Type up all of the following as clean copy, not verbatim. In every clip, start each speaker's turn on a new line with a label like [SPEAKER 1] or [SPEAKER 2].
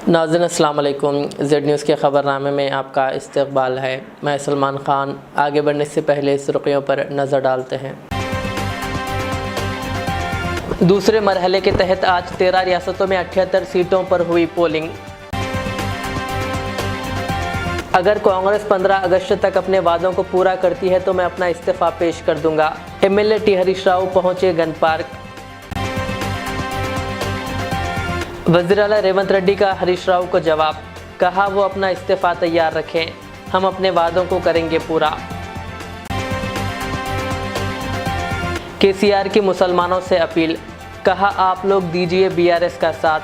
[SPEAKER 1] नाज़रीन अस्सलाम वालेकुम। जेड न्यूज़ के ख़बरनामे में आपका इस्तकबाल है। मैं सलमान ख़ान। आगे बढ़ने से पहले सुर्खियों पर नज़र डालते हैं। दूसरे मरहले के तहत आज 13 रियासतों में 78 सीटों पर हुई पोलिंग। अगर कांग्रेस 15 अगस्त तक अपने वादों को पूरा करती है तो मैं अपना इस्तीफ़ा पेश कर दूंगा। एमएलए टी हरीश राव पहुंचे गन पार्क। वज़ीर आला रेवंत रेड्डी का हरीश राव को जवाब, कहा वो अपना इस्तीफ़ा तैयार रखें, हम अपने वादों को करेंगे पूरा। केसीआर की मुसलमानों से अपील, कहा आप लोग दीजिए बीआरएस का साथ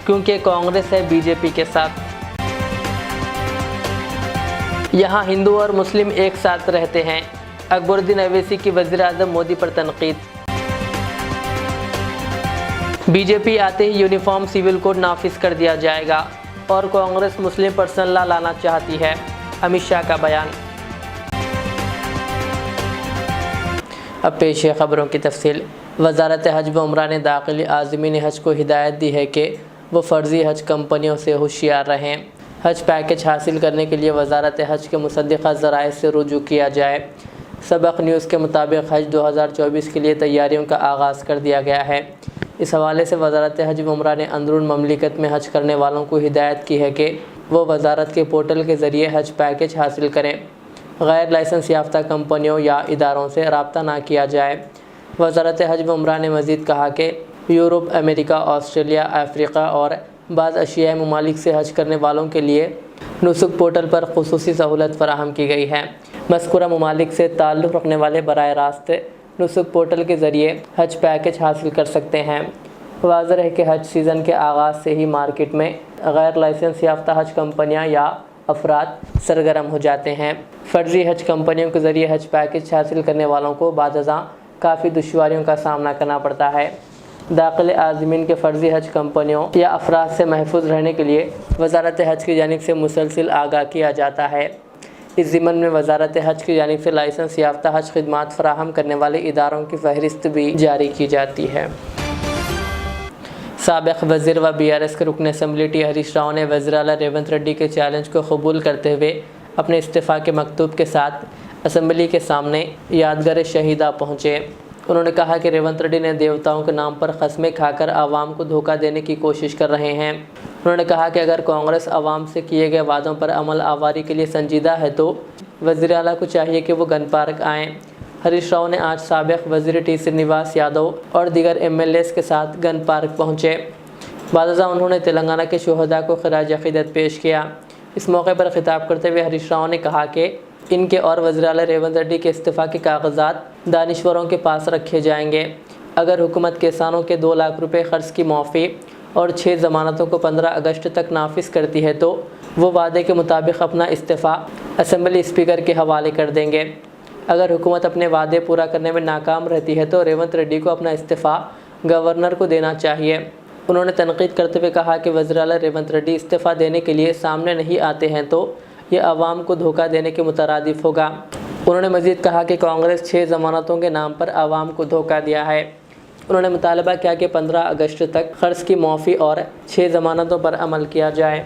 [SPEAKER 1] क्योंकि कांग्रेस है बीजेपी के साथ। यहाँ हिंदू और मुस्लिम एक साथ रहते हैं, अकबरुद्दीन अवैसी की वज़ीर आज़म मोदी पर तनकीद। बीजेपी आते ही यूनिफॉर्म सिविल कोड नाफिज कर दिया जाएगा और कांग्रेस मुस्लिम पर्सनल लॉ लाना चाहती है, अमित शाह का बयान। अब पेश है खबरों की तफसील। वजारत हज व उम्रा ने दाखिली आज़मीन हज को हिदायत दी है कि वो फ़र्जी हज कंपनियों से होशियार रहें। हज पैकेज हासिल करने के लिए वजारत हज के मुसद्दिक़ा ज़राए से रुजू किया जाए। सबक न्यूज़ के मुताबिक हज 2024 के लिए तैयारियों का आगाज़ कर दिया गया है। इस हवाले से वजारत हज व उम्रा ने अंदरून ममलिकत में हज करने वालों को हिदायत की है कि वो वजारत के पोर्टल के ज़रिए हज पैकेज हासिल करें। गैर लाइसेंस याफ्ता कंपनियों या इदारों से रब्ता ना किया जाए। वजारत हज व उम्रा ने मज़ीद कहा कि यूरोप, अमेरिका, ऑस्ट्रेलिया, अफ्रीका और बाज़ एशियाई ममालिक से हज करने वालों के लिए नुसुक पोर्टल पर खुसूसी सहूलत फराहम की गई है। मज़कूरा ममालिक से ताल्लुक़ रखने वाले बराह रास्त नुसुक पोर्टल के ज़रिए हज पैकेज हासिल कर सकते हैं। वाज़ेह है कि हज सीज़न के आगाज़ से ही मार्केट में गैर लाइसेंस याफ्ता हज कंपनियां या अफराद सरगर्म हो जाते हैं। फ़र्जी हज कंपनियों के ज़रिए हज पैकेज हासिल करने वालों को बादज़ां काफ़ी दुश्वारियों का सामना करना पड़ता है। दाखिल आज़मीन के फ़र्जी हज कंपनियों या अफराद से महफूज रहने के लिए वजारत हज की जानिब से मुसलसिल आगाह किया जाता है। इस ज़िम्मन में वजारत हज की जानिब से लाइसेंस याफ्ता हज खिदमात फ़राहम करने वाले इदारों की फ़हरिस्त भी जारी की जाती है। साबिक़ वज़ीर व बीआरएस के रुकन असम्बली टी हरीश राव ने वज़ीर आला रेवंत रेड्डी के चैलेंज को कबूल करते हुए अपने इस्तीफ़ा के मकतूब के साथ असम्बली के सामने यादगार शहीदा पहुँचे। उन्होंने कहा कि रेवंत रेड्डी ने देवताओं के नाम पर कस्में खाकर आवाम को धोखा देने की कोशिश कर रहे हैं। उन्होंने कहा कि अगर कांग्रेस आवाम से किए गए वादों पर अमल आवारी के लिए संजीदा है तो वज़ीर आला को चाहिए कि वो गन पार्क आएँ। हरीश राव ने आज साबिक़ वज़ीर टी श्रीनिवास यादव और दीगर एमएलएस के साथ गन पार्क पहुँचे। बादशाह उन्होंने तेलंगाना के शोहदा को खिराज अक़ीदत पेश किया। इस मौके पर खिताब करते हुए हरीश राव ने कहा कि इनके और वज़ीर आला रेवंत रेड्डी के इस्तीफ़ा के कागजात दानिश्वरों के पास रखे जाएंगे। अगर हुकूमत किसानों के 2 लाख रुपए ख़र्च की माफ़ी और 6 ज़मानतों को 15 अगस्त तक नाफिज करती है तो वो वादे के मुताबिक अपना इस्तीफ़ा असम्बली स्पीकर के हवाले कर देंगे। अगर हुकूमत अपने वादे पूरा करने में नाकाम रहती है तो रेवंत रेड्डी को अपना इस्तीफ़ा गवर्नर को देना चाहिए। उन्होंने तनकीद करते हुए कहा कि वज़ीर आला रेवंत रेड्डी इस्तीफ़ा देने के लिए सामने नहीं आते हैं तो ये आवाम को धोखा देने के मुतरादिफ होगा। उन्होंने मज़ीद कहा कि कांग्रेस 6 ज़मानतों के नाम पर आवाम को धोखा दिया है। उन्होंने मुतालबा किया कि 15 अगस्त तक क़र्ज़ की माफ़ी और 6 ज़मानतों पर अमल किया जाए।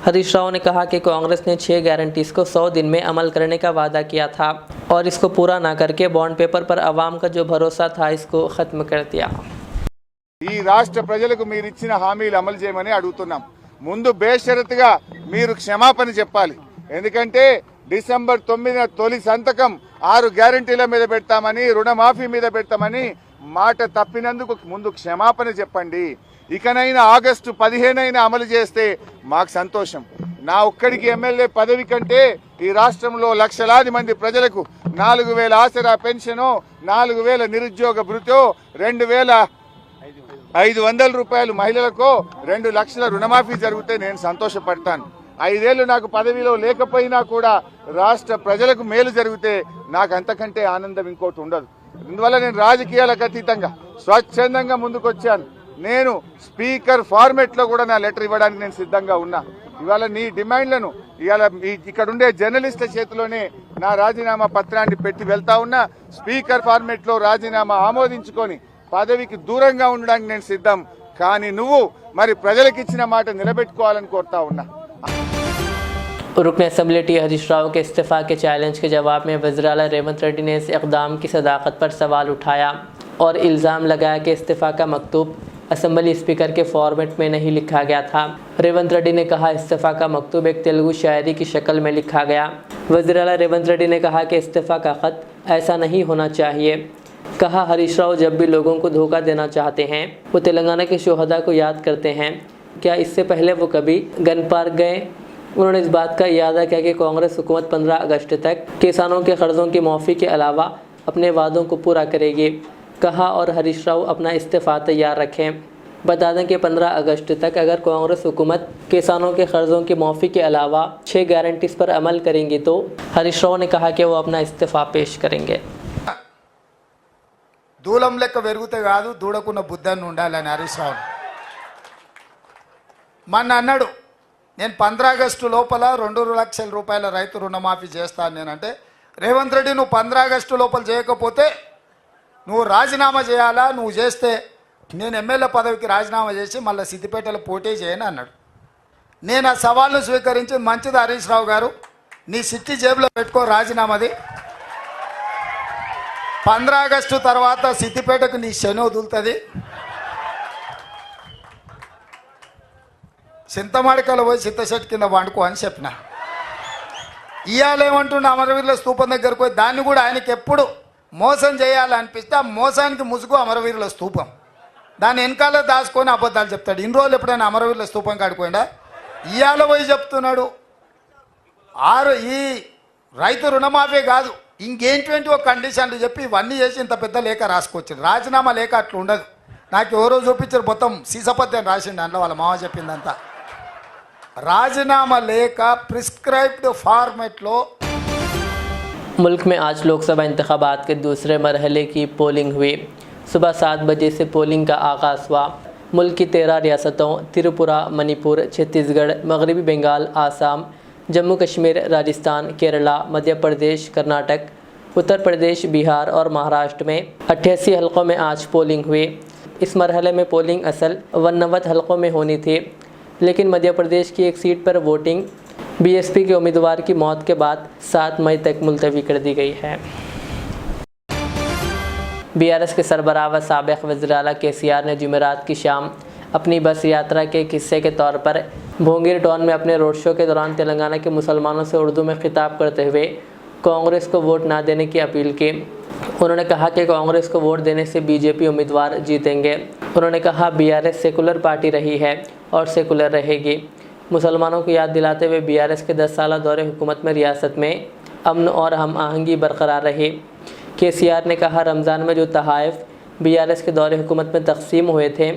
[SPEAKER 1] हरीश राव ने कहा कि कांग्रेस ने 6 गारंटीज़ को 100 दिन में अमल करने का वादा किया था और इसको पूरा ना करके बॉन्ड पेपर पर आवाम का जो भरोसा था इसको ख़त्म कर दिया।
[SPEAKER 2] ఈ రాష్ట్ర ప్రజలకు మీరు ఇచ్చిన హామీలు అమలు చేయమని అడుగుతున్నాం। ముందు బేషరతుగా మీరు క్షమాపణ చెప్పాలి। ఎందుకంటే డిసెంబర్ 9న తొలి సంతకం 6 గ్యారెంటీల మీద పెడతామని, రుణమాఫీ మీద పెడతామని మాట తప్పినందుకు ముందు క్షమాపణ చెప్పండి। ఇకనైనా ఆగస్టు 15 అమలు చేస్తే మాకు సంతోషం। నా ఒక్కడికి ఎమ్మెల్యే పదవి కంటే ఈ రాష్ట్రంలో లక్షలాది మంది ప్రజలకు 4000 ఆసరా పెన్షనో, 4000 నిరుద్యోగ భృతో, 2500 రూపాయలు మహిళలకు, 2 లక్షల రుణమాఫీ జరిగితే నేను సంతోషపడతాను। 5 ఏళ్లు నాకు పదవిలో లేకపోయినా కూడా రాష్ట్ర ప్రజలకు మేలు జరిగితే నాకు అంతకంటే ఆనందం ఇంకోటి ఉండదు। ఇందువల్ల నేను రాజకీయాలకు అతీతంగా స్వచ్ఛందంగా ముందుకొచ్చాను। నేను స్పీకర్ ఫార్మెట్లో కూడా నా లెటర్ ఇవ్వడానికి నేను సిద్ధంగా ఉన్నా। ఇవాళ నీ డిమాండ్లను ఇవాళ ఇక్కడ ఉండే జర్నలిస్టుల చేతిలోనే నా రాజీనామా పత్రాన్ని పెట్టి వెళ్తా ఉన్నా। స్పీకర్ ఫార్మెట్లో రాజీనామా ఆమోదించుకొని పదవికి దూరంగా ఉండడానికి నేను సిద్ధం। కానీ నువ్వు మరి ప్రజలకు ఇచ్చిన మాట నిలబెట్టుకోవాలని కోరుతా ఉన్నా.
[SPEAKER 1] रुकन असम्बली हरीश राव के इस्तीफ़ा के चैलेंज के जवाब में वज़ीर-ए-आला रेवंत रेड्डी ने इस इक़दाम की सदाकत पर सवाल उठाया और इल्ज़ाम लगाया कि इस्तीफ़ा का मकतूब असम्बली स्पीकर के फॉर्मेट में नहीं लिखा गया था। रेवंत रेड्डी ने कहा इस्तीफ़ा का मकतूब एक तेलुगु शायरी की शक्ल में लिखा गया। वज़ीर-ए-आला रेवंत रेड्डी ने कहा कि इस्तीफ़ा का ख़त ऐसा नहीं होना चाहिए। कहा हरीश राव जब भी लोगों को धोखा देना चाहते हैं वो तेलंगाना के शोहदा को याद करते हैं, क्या इससे पहले वो कभी गन पार्क गए? उन्होंने इस बात का इरादा किया कि कांग्रेस हुकूमत 15 अगस्त तक किसानों के कर्ज़ों की माफ़ी के अलावा अपने वादों को पूरा करेगी। कहा और हरीश राव अपना इस्तीफ़ा तैयार रखें। बता दें कि 15 अगस्त तक अगर कांग्रेस हुकूमत किसानों के कर्ज़ों की माफ़ी के अलावा 6 गारंटीज़ पर अमल करेंगी तो हरीश राव ने कहा कि वो अपना इस्तीफ़ा पेश करेंगे।
[SPEAKER 3] దూలం లెక్క పెరుగుతే కాదు దూడకున్న బుద్ధాన్ని ఉండాలని హరీష్ రావు మొన్న అన్నాడు, నేను 15 ఆగస్టు లోపల 2 లక్షల రూపాయల రైతు రుణమాఫీ చేస్తాను. నేనంటే రేవంత్ రెడ్డి నువ్వు 15 ఆగస్టు లోపల చేయకపోతే నువ్వు రాజీనామా చేయాలా, నువ్వు చేస్తే నేను ఎమ్మెల్యే పదవికి రాజీనామా చేసి మళ్ళీ సిద్దిపేటలో పోటీ చేయను అన్నాడు. నేను ఆ సవాల్ను స్వీకరించి మంచిది హరీష్ రావు గారు, నీ సిట్టి జేబులో పెట్టుకో రాజీనామాది. 15 ఆగస్టు తర్వాత సిద్దిపేటకు నీ శని వదులుతుంది. చింతమాడికలో పోయి చింతశెట్టు కింద వండుకో అని చెప్పిన. ఇవాళ ఏమంటుండే అమరవీరుల స్తూపం దగ్గరకు పోయి దాన్ని కూడా ఆయనకి ఎప్పుడు మోసం చేయాలనిపిస్తే ఆ మోసానికి ముసుగు అమరవీరుల స్తూపం, దాన్ని వెనకాల దాచుకొని అబద్ధాలు చెప్తాడు. ఇన్ని రోజులు ఎప్పుడైనా అమరవీరుల స్తూపం కాడిపోయిందా? ఇవాళ పోయి చెప్తున్నాడు ఈ రైతు రుణమాఫీ కాదు ఇంకేంటి ఒక కండిషన్లు చెప్పి ఇవన్నీ చేసి ఇంత పెద్ద లేఖ రాసుకొచ్చారు. రాజీనామా లేఖ అట్లా ఉండదు. నాకు ఎవరో చూపించారు మొత్తం సీసపత్యం రాసిండు అందులో వాళ్ళ మామ చెప్పిందంతా. राजीनामा लेकर प्रिस्क्राइब्ड फॉर्मेट लो।
[SPEAKER 1] मुल्क में आज लोकसभा इंतखाबात के दूसरे मरहले की पोलिंग हुई। सुबह 7 बजे से पोलिंग का आगाज़ हुआ। मुल्क की 13 रियासतों त्रिपुरा, मणिपुर, छत्तीसगढ़, मगरबी बंगाल, आसाम, जम्मू कश्मीर, राजस्थान, केरला, मध्य प्रदेश, कर्नाटक, उत्तर प्रदेश, बिहार और महाराष्ट्र में 88 हलकों में आज पोलिंग हुई। इस मरहले में पोलिंग असल 89 हलकों में होनी थी, लेकिन मध्य प्रदेश की एक सीट पर वोटिंग बीएसपी के उम्मीदवार की मौत के बाद 7 मई तक मुलतवी कर दी गई है। बीआरएस के सरबराह व साबिक़ वज़ीर-ए-आला केसीआर ने जुमेरात की शाम अपनी बस यात्रा के एक हिस्से के तौर पर भोंगीर टाउन में अपने रोड शो के दौरान तेलंगाना के मुसलमानों से उर्दू में खिताब करते हुए कांग्रेस को वोट ना देने की अपील की। उन्होंने कहा कि कांग्रेस को वोट देने से बीजेपी उम्मीदवार जीतेंगे। उन्होंने कहा बीआरएस सेकुलर पार्टी रही है और सेकुलर रहेगी। मुसलमानों को याद दिलाते हुए बीआरएस के 10 साल दौरे हुकूमत में रियासत में अमन और हम आहंगी बरकरार रही। केसीआर ने कहा रमज़ान में जो तहाइफ बीआरएस के दौरे हुकूमत में तकसीम हुए थे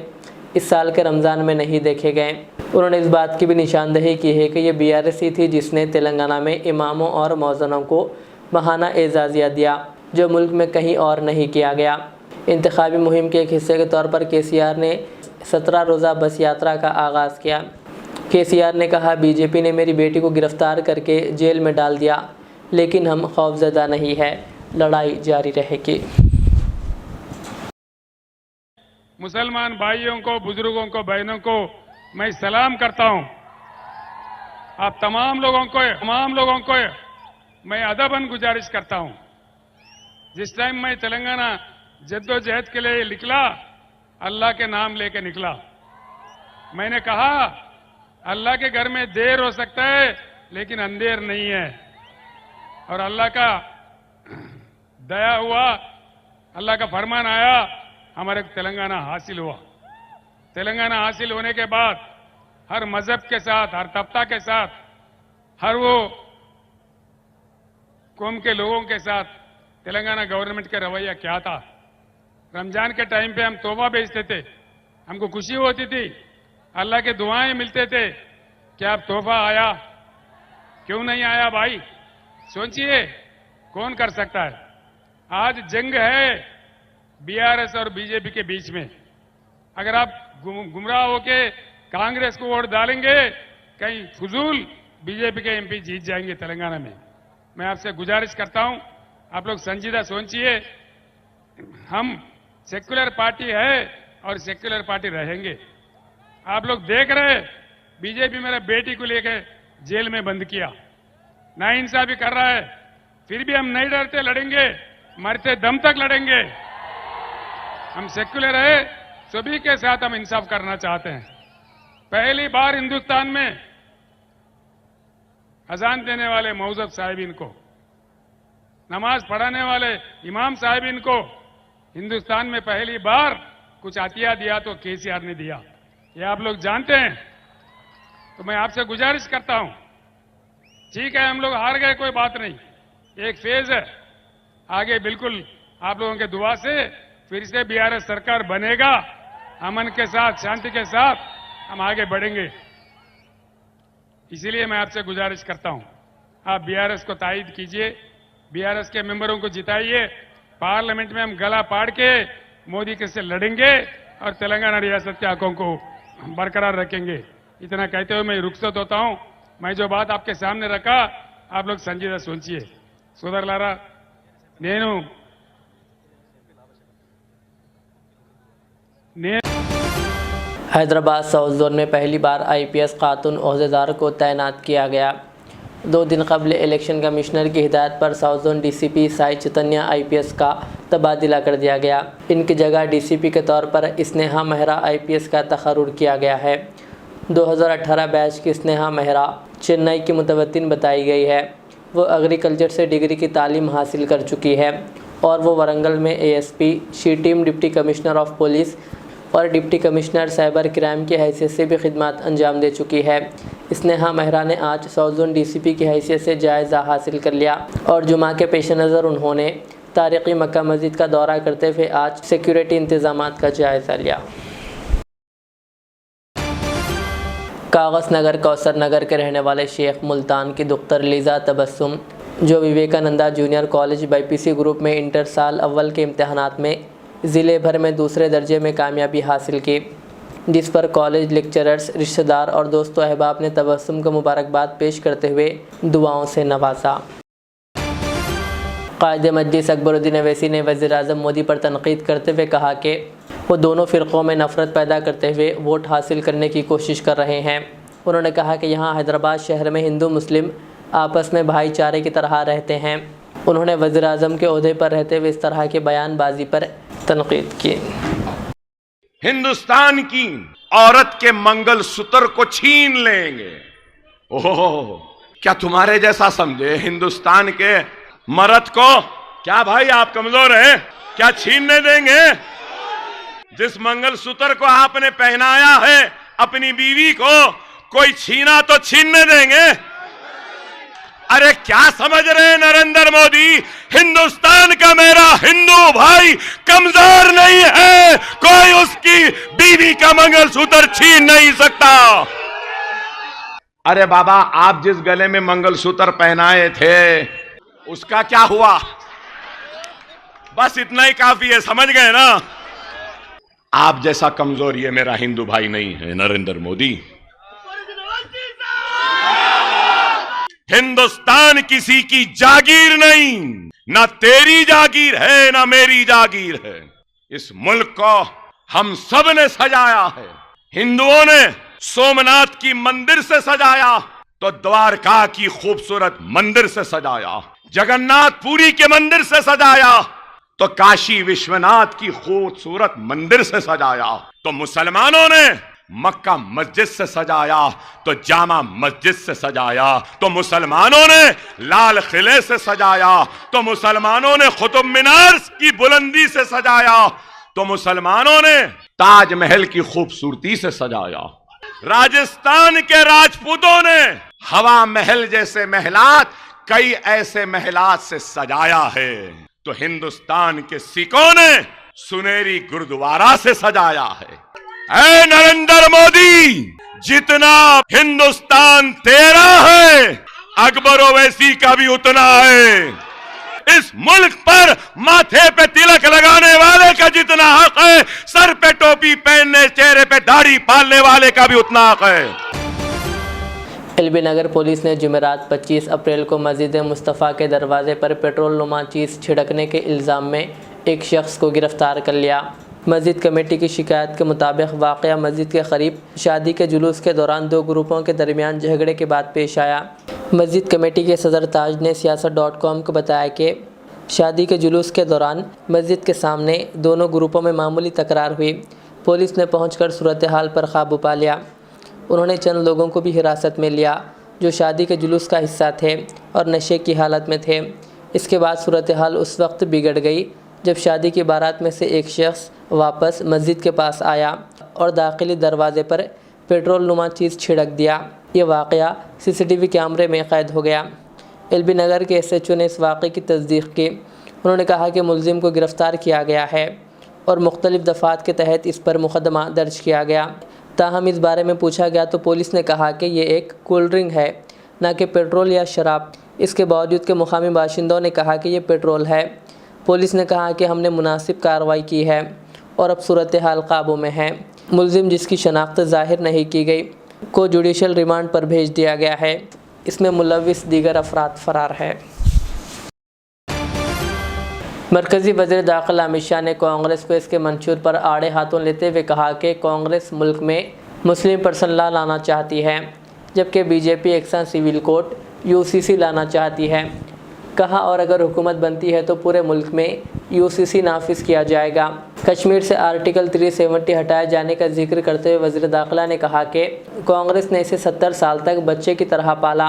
[SPEAKER 1] इस साल के रमज़ान में नहीं देखे गए। उन्होंने इस बात की भी निशानदेही की है कि ये बीआरएस ही थी जिसने तेलंगाना में इमामों और मौज़नों को महाना एजाज़िया दिया जो मुल्क में कहीं और नहीं किया गया। इंतखाबी मुहिम के एक हिस्से के तौर पर केसीआर ने 17 रोज़ा बस यात्रा का आगाज़ किया। केसीआर ने कहा बीजेपी ने मेरी बेटी को गिरफ्तार करके जेल में डाल दिया, लेकिन हम खौफज़दा नहीं है, लड़ाई जारी रहेगी।
[SPEAKER 4] मुसलमान भाइयों को, बुजुर्गों को, बहनों को मैं सलाम करता हूं। आप तमाम लोगों को मैं अदबन गुजारिश करता हूं। जिस टाइम मैं तेलंगाना जद्दोजहद के लिए निकला, अल्लाह के नाम लेके निकला। मैंने कहा अल्लाह के घर में देर हो सकता है लेकिन अंधेर नहीं है, और अल्लाह का दया हुआ, अल्लाह का फरमान आया, हमारे तेलंगाना हासिल हुआ। तेलंगाना हासिल होने के बाद हर मजहब के साथ, हर तबका के साथ, हर वो कौम के लोगों के साथ तेलंगाना गवर्नमेंट का रवैया क्या था। रमजान के टाइम पे हम तोबा भेजते थे, हमको खुशी होती थी, अल्लाह के दुआएं मिलते थे कि अब तोहफा आया, क्यों नहीं आया भाई? सोचिए कौन कर सकता है। आज जंग है बीआरएस और बीजेपी के बीच में। अगर आप गुमराह होके कांग्रेस को वोट डालेंगे, कहीं फजूल बीजेपी के एमपी जीत जाएंगे तेलंगाना में। मैं आपसे गुजारिश करता हूं, आप लोग संजीदा सोचिए। हम सेक्युलर पार्टी है और सेक्युलर पार्टी रहेंगे। आप लोग देख रहे, बीजेपी मेरे बेटी को लेकर जेल में बंद किया, नाइंसाफी कर रहा है, फिर भी हम नहीं डरते, लड़ेंगे, मरते दम तक लड़ेंगे। हम सेक्युलर है, सभी के साथ हम इंसाफ करना चाहते हैं। पहली बार हिंदुस्तान में अजान देने वाले मौजब साहिबीन को, नमाज पढ़ाने वाले इमाम साहिबीन को हिंदुस्तान में पहली बार कुछ अतिया दिया तो केसीआर ने दिया, ये आप लोग जानते हैं। तो मैं आपसे गुजारिश करता हूं, ठीक है हम लोग हार गए, कोई बात नहीं, एक फेज है, आगे बिल्कुल आप लोगों के दुआ से फिर से बीआरएस सरकार बनेगा, अमन के साथ, शांति के साथ हम आगे बढ़ेंगे। इसीलिए मैं आपसे गुजारिश करता हूं, आप बीआरएस को तायद कीजिए, बीआरएस के मेंबरों को जिताइए, पार्लियामेंट में हम गला पाड़ के मोदी के से लड़ेंगे और तेलंगाना रियासत के हकों को बरकरार रखेंगे। इतना कहते हुए मैं रुखसत होता हूं। मैं जो बात आपके सामने रखा आप लोग संजीदा सोचिए। सोदरलारा, నేను
[SPEAKER 1] हैदराबाद साउथ जोन में पहली बार आईपीएस खातून ओहदेदार को तैनात किया गया। 2 दिन कबल इलेक्शन कमिश्नर की हिदायत पर साउथ जोन डीसीपी साई चैतन्य आईपीएस का तबादला कर दिया गया। इनकी जगह डीसीपी के तौर पर स्नेहा मेहरा आईपीएस का तखर्रुर किया गया है। 2018 बैच की स्नेहा मेहरा चेन्नई की मुतवत्तिन बताई गई है। वो एग्रीकल्चर से डिग्री की तालीम हासिल कर चुकी है और वो वरंगल में ASP, she team deputy commissioner of police और डिप्टी कमिश्नर साइबर क्राइम की हैसियत से भी खिदमत अंजाम दे चुकी है। स्नेहा मेहरा ने आज साउथ जोन डीसीपी की हैसियत से जायज़ा हासिल कर लिया और जुमा के पेश नज़र उन्होंने तारीख़ी मक्का मस्जिद का दौरा करते हुए आज सिक्योरिटी इंतज़ामात का जायज़ा लिया। कागज़ नगर कौसर नगर के रहने वाले शेख मुल्तान की दुख्तर लीज़ा तबस्सुम, जो Vivekananda junior college BiPC group में इंटर साल अव्वल के इम्तहानात में ज़िले भर में दूसरे दर्जे में कामयाबी हासिल की, जिस पर कॉलेज लेक्चरर्स, रिश्तेदार और दोस्तों अहबाब ने तबस्सुम को मुबारकबाद पेश करते हुए दुआओं से नवाजा। कायद मजलिस अकबरुद्दीन अवैसी ने वज़ीर-ए-आज़म मोदी पर तनकीद करते हुए कहा कि वो दोनों फ़िरक़ों में नफ़रत पैदा करते हुए वोट हासिल करने की कोशिश कर रहे हैं। उन्होंने कहा कि यहाँ हैदराबाद शहर में हिंदू मुस्लिम आपस में भाईचारे की तरह रहते हैं। उन्होंने वज़ीर-ए-आज़म के ओहदे पर रहते हुए इस तरह के बयानबाजी पर तनकीद की।
[SPEAKER 5] हिंदुस्तान की औरत के मंगल सूत्र को छीन लेंगे। ओह, क्या तुम्हारे जैसा समझे हिंदुस्तान के मर्द को? क्या भाई आप कमजोर हैं? क्या छीनने देंगे? जिस मंगल सूत्र को आपने पहनाया है अपनी बीवी को, कोई छीना तो छीनने देंगे? अरे क्या समझ रहे हैं नरेंद्र मोदी? हिंदुस्तान का मेरा हिंदू भाई कमजोर नहीं है, कोई उसकी बीवी का मंगलसूत्र छीन नहीं सकता। अरे बाबा, आप जिस गले में मंगलसूत्र पहनाए थे उसका क्या हुआ? बस इतना ही काफी है, समझ गए ना? आप जैसा कमजोर ये मेरा हिंदू भाई नहीं है नरेंद्र मोदी। हिंदुस्तान किसी की जागीर नहीं, ना तेरी जागीर है ना मेरी जागीर है। इस मुल्क को हम सब ने सजाया है। हिंदुओं ने सोमनाथ की मंदिर से सजाया तो द्वारका की खूबसूरत मंदिर से सजाया, जगन्नाथपुरी के मंदिर से सजाया तो काशी विश्वनाथ की खूबसूरत मंदिर से सजाया, तो मुसलमानों ने मक्का मस्जिद से सजाया तो जामा मस्जिद से सजाया, तो मुसलमानों ने लाल किले से सजाया, तो मुसलमानों ने कुतुब मीनार की बुलंदी से सजाया, तो मुसलमानों ने ताजमहल की खूबसूरती से सजाया। राजस्थान के राजपूतों ने हवा महल जैसे महलात कई ऐसे महलात से सजाया है, तो हिंदुस्तान के सिखों ने सुनेरी गुरुद्वारा से सजाया है। ऐ नरेंद्र मोदी, जितना हिंदुस्तान तेरा है अकबर ओवैसी का भी उतना है। इस मुल्क पर माथे पे तिलक लगाने वाले का जितना हक है, सर पे टोपी पहनने, चेहरे पे दाढ़ी पालने वाले का भी उतना हक है।
[SPEAKER 1] एलबी नगर पुलिस ने जुमेरात 25 अप्रैल को मस्जिद मुस्तफ़ा के दरवाजे पर पेट्रोल नुमा चीज़ छिड़कने के इल्ज़ाम में एक शख्स को गिरफ्तार कर लिया। मस्जिद कमेटी की शिकायत के मुताबिक वाक़या मस्जिद के करीब शादी के जुलूस के दौरान दो ग्रुपों के दरमियान झगड़े के बाद पेश आया। मस्जिद कमेटी के सदर ताज ने सियासत.com को बताया कि शादी के जुलूस के दौरान मस्जिद के सामने दोनों ग्रुपों में मामूली तकरार हुई। पुलिस ने पहुंचकर सूरत हाल पर काबू पा लिया। उन्होंने चंद लोगों को भी हिरासत में लिया जो शादी के जुलूस का हिस्सा थे और नशे की हालत में थे। इसके बाद सूरत हाल उस वक्त बिगड़ गई जब शादी की बारात में से एक शख्स वापस मस्जिद के पास आया और दाखिली दरवाजे पर पेट्रोल नुमा चीज़ छिड़क दिया। ये वाक़या CCTV कैमरे में कैद हो गया। LB नगर के SHO ने इस वाक़े की तस्दीक की। उन्होंने कहा कि मुलजिम को गिरफ़्तार किया गया है और मुख्तलिफ़ दफ़ात के तहत इस पर मुकदमा दर्ज किया गया। ताहम इस बारे में पूछा गया तो पुलिस ने कहा कि ये एक कोल्ड ड्रिंक है, न कि पेट्रोल या शराब। इसके बावजूद के मुकामी बाशिंदों ने कहा कि ये पेट्रोल है। पुलिस ने कहा कि हमने मुनासिब कार्रवाई की है और अब सूरत हाल काबू में है। मुलजिम, जिसकी शनाख्त ज़ाहिर नहीं की गई, को जुडिशल रिमांड पर भेज दिया गया है। इसमें मुलविस दीगर अफराद फरार है। मरकज़ी वज़ीर दाखिला अमित शाह ने कांग्रेस को इसके मंशूर पर आड़े हाथों लेते हुए कहा कि कांग्रेस मुल्क में मुस्लिम पर्सन लॉ लाना चाहती है, जबकि BJP action civil code UCC लाना चाहती है। कहा और अगर हुकूमत बनती है तो पूरे मुल्क में UCC नाफिज किया जाएगा। कश्मीर से आर्टिकल 370 हटाए जाने का जिक्र करते हुए वज़ीर दाखिला ने कहा कि कांग्रेस ने इसे 70 साल तक बच्चे की तरह पाला,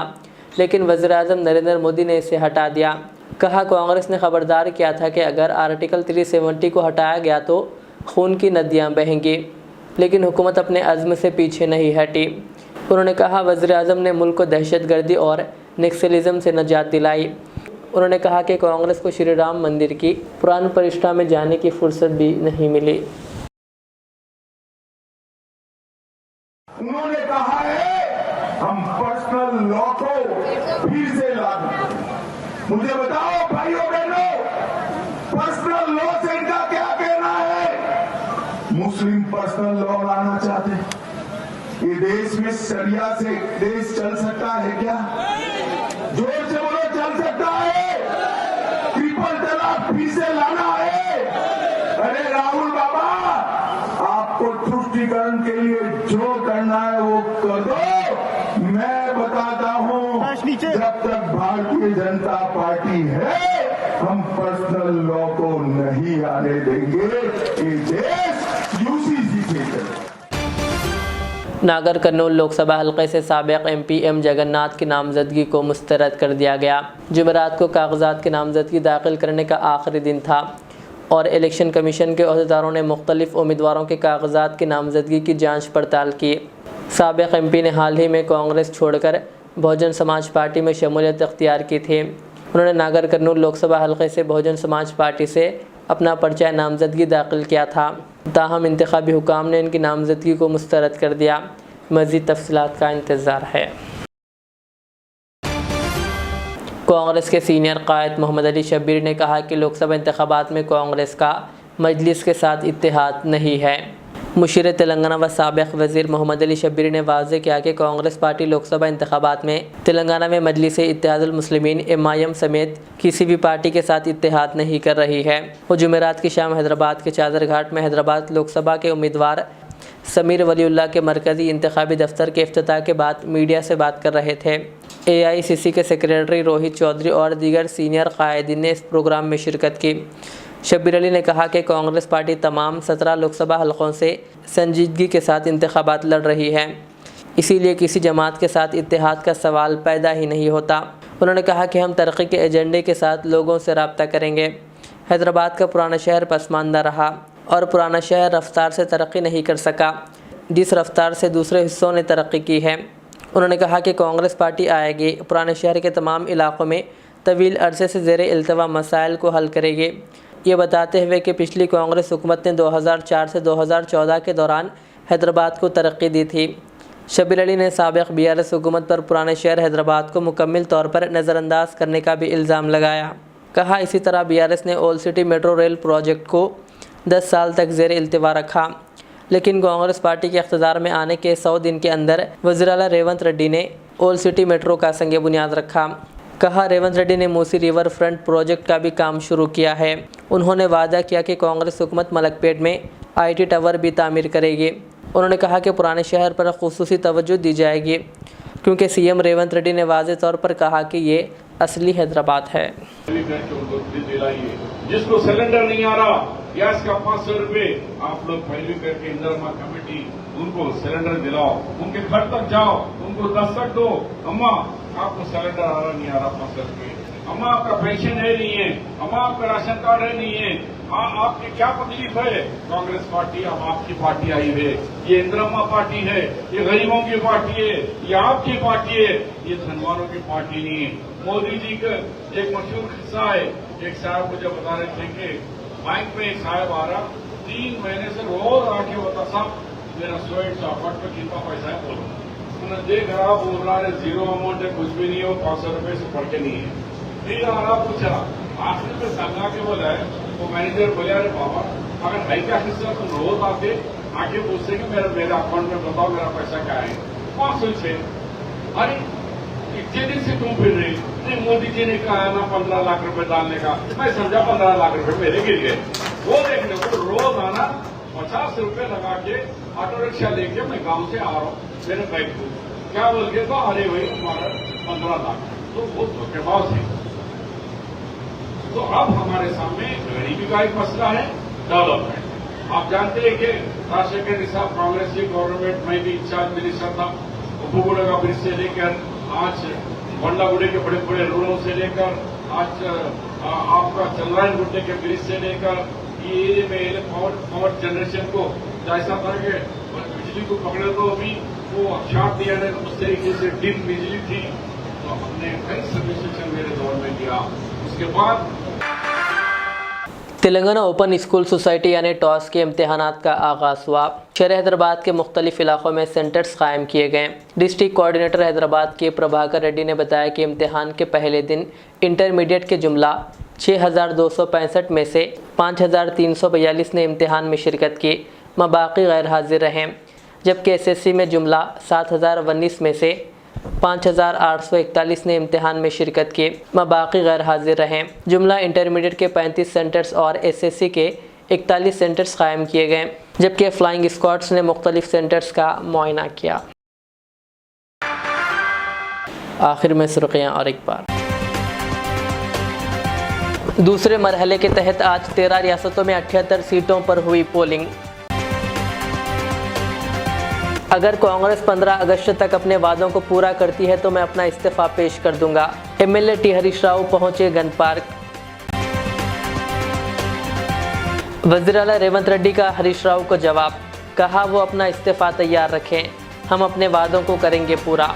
[SPEAKER 1] लेकिन वज़ीर आज़म नरेंद्र मोदी ने इसे हटा दिया। कहा कांग्रेस ने खबरदार किया था कि अगर आर्टिकल 370 को हटाया गया तो खून की नदियाँ बहेंगी, लेकिन हुकूमत अपने अज़्म से पीछे नहीं हटी। उन्होंने कहा वज़ीर आज़म ने मुल्क को दहशतगर्दी और नक्सलिज़म से निजात दिलाई। उन्होंने कहा कि कांग्रेस को श्री राम मंदिर की प्राण प्रतिष्ठा में जाने की फुर्सत भी नहीं मिली।
[SPEAKER 6] उन्होंने कहा है हम पर्सनल लॉ को फिर से लागू। मुझे बताओ भाइयों बहनों, पर्सनल लॉ से इनका क्या कहना है? मुस्लिम पर्सनल लॉ लाना चाहते हैं। ये देश में शरिया से देश चल सकता है क्या? जोर से बोलो, चल सकता है? ट्रिपल तलाक फिर से लाना है? अरे राहुल बाबा, आपको तुष्टीकरण के लिए जो करना है वो कर दो। मैं बताता हूँ, जब तक भारतीय जनता पार्टी है हम पर्सनल लॉ को नहीं आने देंगे। ये देश UCC से चले।
[SPEAKER 1] नागर कर्नूल लोकसभा हल्के से साबिक MP M जगन्नाथ की नामजदगी को मुस्तरद कर दिया गया। जुमेरात को कागजात की नामजदगी दाखिल करने का आखिरी दिन था और इलेक्शन कमीशन के अहदेदारों ने मुख्तलिफ उम्मीदवारों के कागजात की नामजदगी की जांच पड़ताल की। साबिक MP ने हाल ही में कांग्रेस छोड़कर बहुजन समाज पार्टी में शमूलियत अख्तियार की थी। उन्होंने नागर कर्नूल लोकसभा हल्के से बहुजन समाज पार्टी से अपना पर्चा नामजदगी दाखिल किया था। ताहम इंतखाबी हुकाम ने इनकी नामजदगी को मुस्तरद कर दिया। मज़ीद तफसीलात का इंतज़ार है। कांग्रेस के सीनियर कायद मोहम्मद अली शब्बीर ने कहा कि लोकसभा इंतखाबात में कांग्रेस का मजलिस के साथ इत्तेहाद नहीं है। मुशीर तेलंगाना व साबिक़ वज़ीर मोहम्मद अली शब्बीर ने वाज़ेह किया कि कांग्रेस पार्टी लोकसभा इंतखाबात में तेलंगाना में मजलिस इत्तेहादुल मुस्लिमीन MIM समेत किसी भी पार्टी के साथ इत्तेहाद नहीं कर रही है। वो जुमेरात की शाम हैदराबाद के चादरघाट में हैदराबाद लोकसभा के उम्मीदवार समीर वलीउल्लाह के मरकज़ी इंतखाबी दफ्तर के इफ्तिताह के बाद मीडिया से बात कर रहे थे। AICC के सेक्रेटरी रोहित चौधरी और दीगर सीनियर कायदीन ने इस प्रोग्राम में शिरकत की। शब्बीर अली ने कहा कि कांग्रेस पार्टी तमाम 17 लोकसभा हलकों से संजीदगी के साथ इंतखाबात लड़ रही है, इसीलिए किसी जमात के साथ इत्तेहाद का सवाल पैदा ही नहीं होता। उन्होंने कहा कि हम तरक्की के एजेंडे के साथ लोगों से रब्ता करेंगे। हैदराबाद का पुराना शहर पसमानदा रहा और पुराना शहर रफ्तार से तरक्की नहीं कर सका जिस रफ्तार से दूसरे हिस्सों ने तरक्की की है। उन्होंने कहा कि कांग्रेस पार्टी आएगी, पुराने शहर के तमाम इलाक़ों में तवील अरसे से ज़ेरे इल्तवा मसाइल को हल करेगी। ये बताते हुए कि पिछली कांग्रेस हुकूमत ने 2004 से 2014 के दौरान हैदराबाद को तरक्की दी थी। शब्बीर अली ने साबिक़ BRS हुकूमत पर पुराने शहर हैदराबाद को मुकम्मल तौर पर नज़रअंदाज करने का भी इल्ज़ाम लगाया। कहा इसी तरह BRS ने old city metro rail project को 10 साल तक ज़ेर इल्तिवा रखा, लेकिन कांग्रेस पार्टी के इक़्तिदार में आने के 100 दिन के अंदर वज़ीर आला रेवंत रेड्डी ने ओल्ड सिटी मेट्रो का संग बुनियाद रखा। कहा रेवंत रेड्डी ने मूसी रिवर फ्रंट प्रोजेक्ट का भी काम शुरू किया है। उन्होंने वादा किया कि कांग्रेस हुकूमत मलकपेट में IT टावर भी तामीर करेगी। उन्होंने कहा कि पुराने शहर पर खुसूसी तवज्जो दी जाएगी क्योंकि CM रेवंत रेड्डी ने वाज़ेह तौर पर कहा कि ये असली हैदराबाद है।
[SPEAKER 7] जिसको सिलेंडर नहीं आ रहा, गैस का 500 रुपए, आप लोग पहली करके इंदरमा कमेटी उनको सिलेंडर दिलाओ, उनके घर तक जाओ, उनको दस्तक दो, अम्मा आपको सिलेंडर आ रहा नहीं आ रहा 500 रुपए, अम्मा आपका पेंशन है नहीं है, अम्मा आपका राशन कार्ड है नहीं है, आपकी क्या तकलीफ है? कांग्रेस पार्टी अब आपकी पार्टी आई है, ये इंदिरा पार्टी है, ये गरीबों की पार्टी है, ये आपकी पार्टी है, ये धनवानों की पार्टी नहीं है। मोदी जी का एक मशहूर किस्सा है, एक साहब मुझे बता रहे थे कि बैंक में एक साहब आ रहा, 3 महीने से रोज आके बता साहब मेरा स्वेट चौपट पे कितना पैसा है बोलो, उन्हें देख रहा बोल रहा है जीरो अमाउंट है, कुछ भी नहीं हो, 500 रुपए से बढ़ के नहीं है। फिर आ रहा पूछा, आखिर में संगा के बोला है, वो मैनेजर बोले अरे बाबा अगर है क्या हिस्सा तुम रोज आके पूछते कि मेरे अकाउंट में बताओ मेरा पैसा क्या है, 500 से। अरे इतने दिन से तुम फिर रही, नहीं मोदी जी ने कहा ना 15 लाख रुपए डालने का, मैं समझा 15 लाख रुपए मेरे गिर गए। वो देखने को रोज आना 50 रुपए लगा के ऑटो रिक्शा लेके मैं गांव से आ रहा हूँ मेरे बैंक को, क्या बोल के तो अरे भाई हमारा 15 लाख, तो वो धोखेबाज है। तो अब हमारे सामने गरीबी का एक मसला है, डेवलपमेंट। आप जानते हैं कि राजशेखर निसाब कांग्रेस की गवर्नमेंट में भी इंचार्ज मिनिस्टर था, उपगुड़ा का ब्रिज से लेकर आज बंडागुड़े के बड़े बड़े रोडों से लेकर आज आपका चंद्रायन गुड्डे के ब्रिज से लेकर ये एरिया में पावर जनरेशन को जैसा करके बिजली को पकड़े तो अभी वो शॉर्ट दिया है, उस तरीके से डिम बिजली थी, तो हमने कई सर्विसेशन मेरे दौर में दिया। उसके बाद
[SPEAKER 1] तेलंगाना ओपन स्कूल सोसाइटी यानी टॉस के इम्तहानात का आगाज़ हुआ। शहर हैदराबाद के मुख्तलिफ इलाकों में सेंटर्स कायम किए गए। डिस्ट्रिक्ट कोऑर्डिनेटर हैदराबाद के प्रभाकर रेड्डी ने बताया कि इम्तहान के पहले दिन इंटरमीडिएट के जुमला 6,265 में से 5,342 ने इम्तहान में शिरकत की, बाकी गैर हाजिर रहे, जबकि SSC में जुमला 7,019 में से 5,841 ने इम्तहान में शिरकत की, बाकी गैर हाजिर रहे। जुमला इंटरमीडिएट के 35 सेंटर्स और SSC के 41 सेंटर्स कायम किए गए, जबकि फ्लाइंग स्क्वाड्स ने मुख्तलिफ सेंटर्स का मुआयना किया। आखिर में सुर्खियाँ और एक बार। दूसरे मरहले के तहत आज 13 रियासतों में 78 सीटों पर हुई पोलिंग। अगर कांग्रेस 15 अगस्त तक अपने वादों को पूरा करती है तो मैं अपना इस्तीफा पेश कर दूंगा। MLA T हरीश राव पहुंचे गन पार्क। वज़ीर आला रेवंत रेड्डी का हरीश राव को जवाब, कहा वो अपना इस्तीफा तैयार रखें, हम अपने वादों को करेंगे पूरा।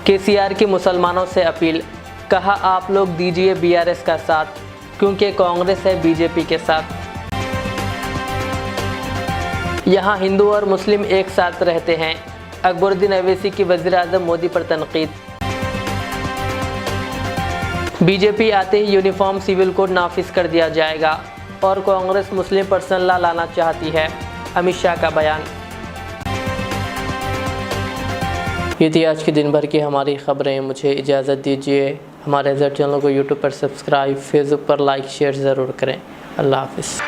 [SPEAKER 1] KCR की मुसलमानों से अपील, कहा आप लोग दीजिए BRS का साथ क्योंकि कांग्रेस है BJP के साथ। यहाँ हिंदू और मुस्लिम एक साथ रहते हैं, अकबरुद्दीन अवैसी की वज़ीर आज़म मोदी पर तनकीद। BJP आते ही यूनिफॉर्म सिविल कोड नाफिज कर दिया जाएगा और कांग्रेस मुस्लिम पर्सनल लॉ लाना चाहती है, अमित शाह का बयान। ये थी आज के दिन भर की हमारी खबरें। मुझे इजाज़त दीजिए। हमारे ज़र चैनल को यूट्यूब पर सब्सक्राइब, फेसबुक पर लाइक शेयर ज़रूर करें। अल्लाह हाफिज़।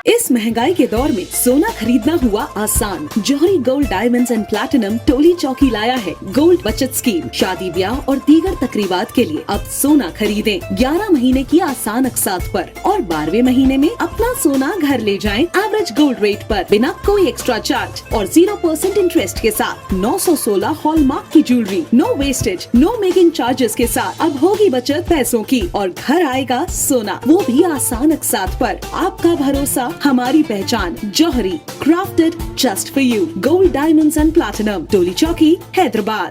[SPEAKER 8] इस महंगाई के दौर में सोना खरीदना हुआ आसान। जौहरी gold diamonds and platinum Toli चौकी लाया है गोल्ड बचत स्कीम। शादी ब्याह और दीगर तकरीबात के लिए अब सोना खरीदें 11 महीने की आसान अकसात पर और 12वें महीने में अपना सोना घर ले जाएं एवरेज गोल्ड रेट पर बिना कोई एक्स्ट्रा चार्ज और 0% इंटरेस्ट के साथ 916 हॉलमार्क की jewellery, no wastage, no making charges के साथ। अब होगी बचत पैसों की और घर आएगा सोना, वो भी आसान अकसात पर। आपका भरोसा हमारी पहचान। Jauhari, crafted just for you. Gold diamonds and platinum, Toli Chowki, Hyderabad.